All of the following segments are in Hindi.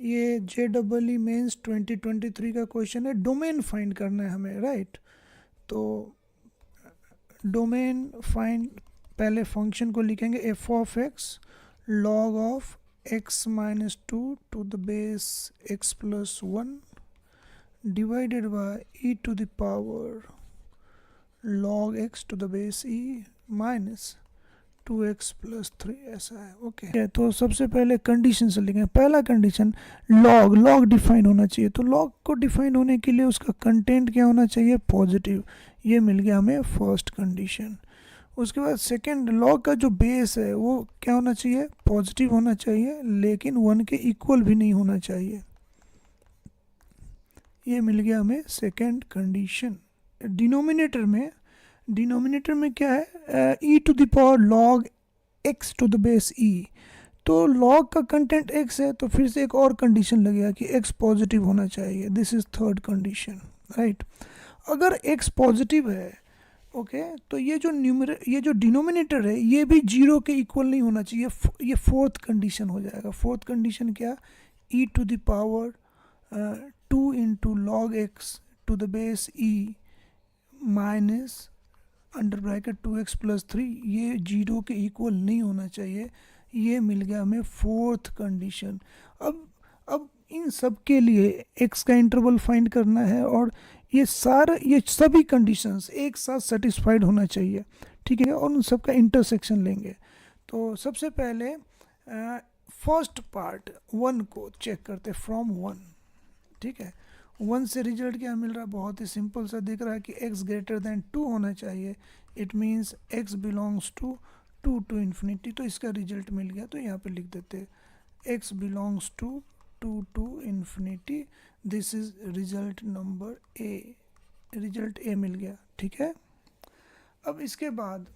ये JEE मेंस 2023 का क्वेश्चन है, डोमेन फाइंड करना है हमें, राइट। तो डोमेन फाइंड, पहले फंक्शन को लिखेंगे f of x log of x minus 2 to the base x plus 1 divided by e to the power log x to the base e minus 2x plus 3, ऐसा है। ओके तो सबसे पहले कंडीशन से लिखेंगे। पहला कंडीशन लॉग डिफाइन होना चाहिए। तो लॉग को डिफाइन होने के लिए उसका कंटेंट क्या होना चाहिए, पॉजिटिव। ये मिल गया हमें फर्स्ट कंडीशन। उसके बाद सेकंड, लॉग का जो बेस है वो क्या होना चाहिए, पॉजिटिव होना चाहिए, लेकिन 1 के इक्वल भी नहीं होना चाहिए। ये मिल गया हमें सेकंड कंडीशन। डिनोमिनेटर में क्या है, e to the power log x to the base e। तो लॉग का कंटेंट x है, तो फिर से एक और कंडीशन लगेगा कि x पॉजिटिव होना चाहिए। This is third condition, right. अगर x पॉजिटिव है, ओके, तो ये जो डिनोमिनेटर है ये भी 0 के इक्वल नहीं होना चाहिए। ये फोर्थ कंडीशन हो जाएगा। फोर्थ कंडीशन क्या, e to the power 2 into log x to the base e minus under bracket 2x plus 3, ये 0 के इक्वल नहीं होना चाहिए। ये मिल गया हमें फोर्थ कंडीशन। अब इन सब के लिए x का इंटरवल फाइंड करना है, और ये सभी कंडीशंस एक साथ सेटिस्फाइड होना चाहिए, ठीक है। और उन सब का इंटरसेक्शन लेंगे। तो सबसे पहले फर्स्ट पार्ट 1 को चेक करते, फ्रॉम 1, ठीक है। 1 से रिजल्ट क्या मिल रहा है, बहुत ही सिंपल सा दिख रहा है कि x ग्रेटर देन 2 होना चाहिए। It means x belongs to 2 to infinity. तो इसका रिजल्ट मिल गया, तो यहाँ पे लिख देते x belongs to 2 to infinity. This is result number A, result A मिल गया, ठीक है। अब इसके बाद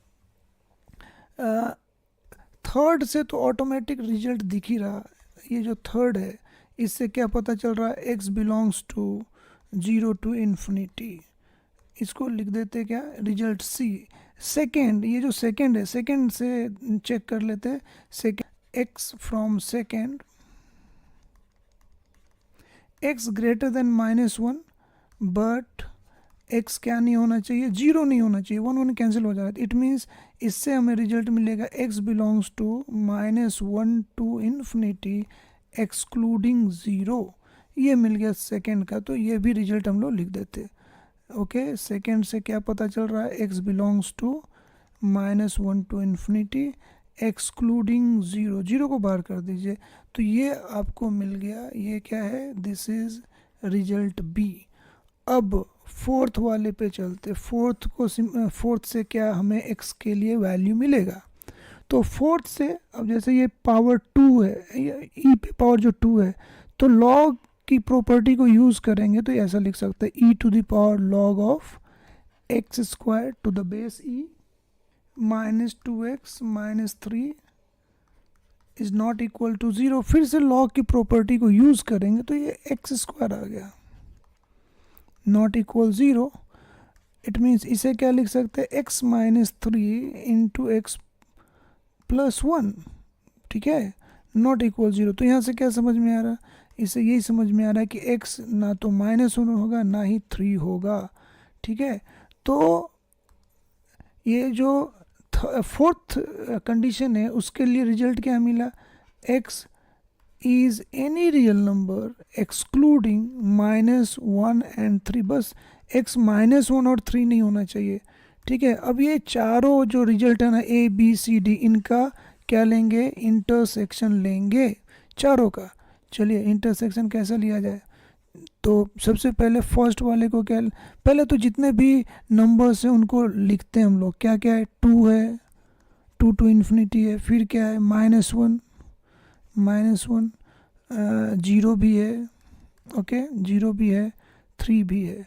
थर्ड से तो ऑटोमेटिक रिजल्ट दिख ही रहा। ये जो थर्ड है, इससे क्या पता चल रहा है, x belongs to 0 to infinity. इसको लिख देते क्या, रिजल्ट सी। सेकेंड, ये जो सेकेंड है, सेकेंड से चेक कर लेते हैं। Second, x from second, x greater than -1, but x क्या नहीं होना चाहिए, 0 नहीं होना चाहिए। 1 1 कैंसिल हो जाएगा। इट मीन्स इससे हमें रिजल्ट मिलेगा x belongs to -1 to infinity excluding 0। ये मिल गया सेकेंड का, तो ये भी रिजल्ट हम लोग लिख देते। ओके, सेकेंड से क्या पता चल रहा है, x belongs to -1 to infinity excluding 0, 0 को बाहर कर दीजिए। तो ये आपको मिल गया, ये क्या है, दिस इज रिजल्ट बी। अब फोर्थ वाले पे चलते। फोर्थ से क्या हमें x के लिए वैल्यू मिलेगा। तो फोर्थ से, अब जैसे ये पावर 2 है, e पे पावर जो 2 है, तो लॉग की प्रॉपर्टी को यूज़ करेंगे तो ऐसा लिख सकते हैं, e to the power log of x square to the base e minus 2x minus 3 is not equal to 0। फिर से लॉग की प्रॉपर्टी को यूज़ करेंगे तो ये x स्क्वायर आ गया, नॉट इक्वल 0। इट मीन्स इसे क्या लिख सकते हैं, x minus 3 into x plus 1, ठीक है, नॉट इक्वल 0। तो यहाँ से क्या समझ में आ रहा है, इससे यही समझ में आ रहा है कि x ना तो -1 होगा ना ही 3 होगा, ठीक है। तो ये जो फोर्थ कंडीशन है उसके लिए रिजल्ट क्या मिला, x is any real number excluding -1 and 3। बस x -1 और 3 नहीं होना चाहिए, ठीक है। अब ये चारों जो रिजल्ट है ना, ए बी सी डी, इनका क्या लेंगे, इंटरसेक्शन लेंगे चारों का। चलिए इंटरसेक्शन कैसे लिया जाए, तो सबसे पहले फर्स्ट वाले को क्या, पहले तो जितने भी नंबर्स हैं उनको लिखते हैं हम लोग। क्या क्या है, 2 है, 2 टू इन्फिनिटी है, फिर क्या है, -1, 0 भी है, ओके, 0 भी है, 3 भी है,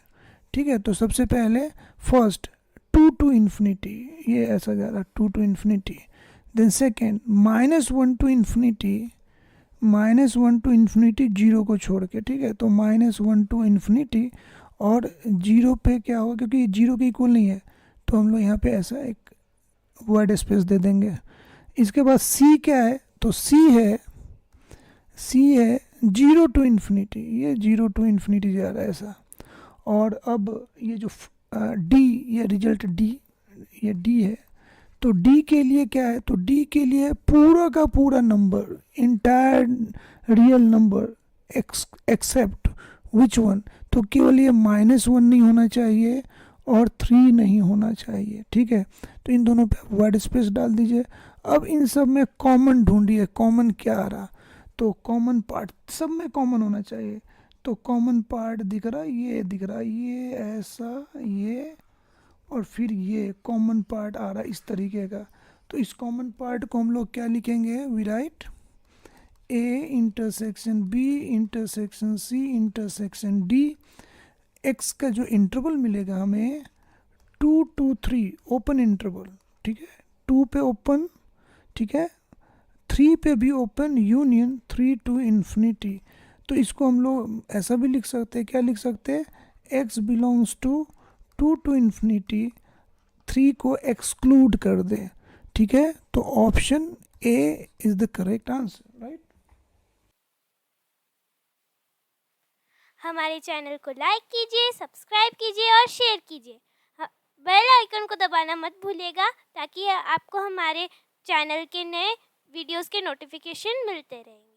ठीक है। तो सबसे पहले फर्स्ट 2 टू इन्फिनिटी, ये ऐसा जा रहा है, 2 to infinity. Then second -1 to infinity, -1 to infinity 0 को छोड़ के, ठीक है। तो -1 टू इन्फिनिटी, और 0 पे क्या होगा, क्योंकि 0 के इक्वल नहीं है तो हम लोग यहाँ पे ऐसा एक वाइड स्पेस दे देंगे। इसके बाद c क्या है, तो c है जीरो टू इन्फिनिटी, ये जीरो टू इन्फिनिटी जा रहा है ऐसा। और अब ये जो डी, ये रिजल्ट डी, ये डी है, तो डी के लिए क्या है, तो डी के लिए पूरा का पूरा number, entire real number except which one, तो केवल ये -1 नहीं होना चाहिए और 3 नहीं होना चाहिए, ठीक है। तो इन दोनों पे वर्ड स्पेस डाल दीजिए। अब इन सब में कॉमन ढूंढिए, कॉमन क्या आ रहा, तो कॉमन पार्ट सब में कॉमन होना चाहिए। तो कॉमन पार्ट दिख रहा, ये दिख रहा, ये ऐसा, ये और फिर ये कॉमन पार्ट आ रहा इस तरीके का। तो इस कॉमन पार्ट को हम लोग क्या लिखेंगे, we write A intersection B intersection C intersection D. X का जो इंटरवल मिलेगा हमें 2 to 3 ओपन इंटरवल, ठीक है, 2 पे ओपन, ठीक है, 3 पे भी ओपन, यूनियन 3 to इन्फिनिटी। तो इसको हम लोग ऐसा भी लिख सकते हैं, क्या लिख सकते हैं, x belongs to 2 to infinity, 3 को एक्सक्लूड कर दे, ठीक है। तो option A is the correct answer, right. हमारे चैनल को लाइक कीजिए, सब्सक्राइब कीजिए और शेयर कीजिए। बेल आइकन को दबाना मत भूलिएगा ताकि आपको हमारे चैनल के नए वीडियोस के नोटिफिकेशन मिलते रहें।